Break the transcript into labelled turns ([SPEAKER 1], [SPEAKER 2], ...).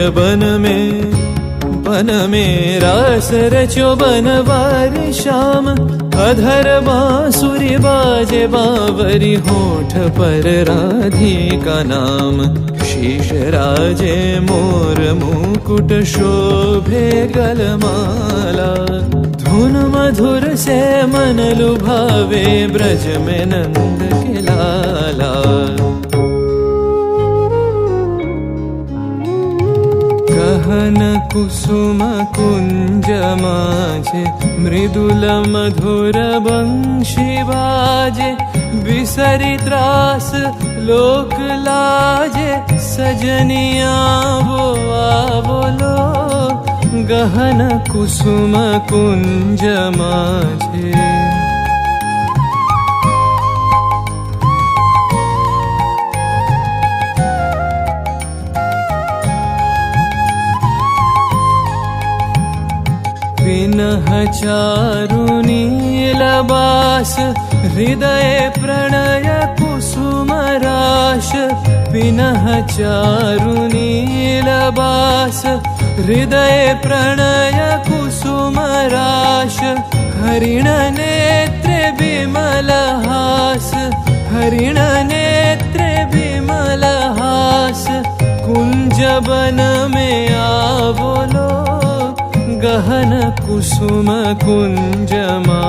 [SPEAKER 1] बन में रास रचो बनवारी श्याम। अधर बांसुरी बाजे बावरी होठ पर राधिका नाम। शीश राजे मोर मुकुट शोभे गलमाला। धुन मधुर से मन लुभावे ब्रज में नंद के लाला। गहन कुसुम कुंज माझे मृदुल मधुर बंशी बाजे। बिसरी त्रास लोक लाजे सजनिया वो बोलो। गहन कुसुम कुंज माझे पिनह चारु नीलबास। हृदय प्रणय कुसुम राश। पिनह चारु नीलबास। हृदय प्रणय कुसुम राश। हरिण नेत्र विमल हास। हरिण नेत्र विमल हास। कुंज बन में आवलो। गहन कुसुम कुंज मा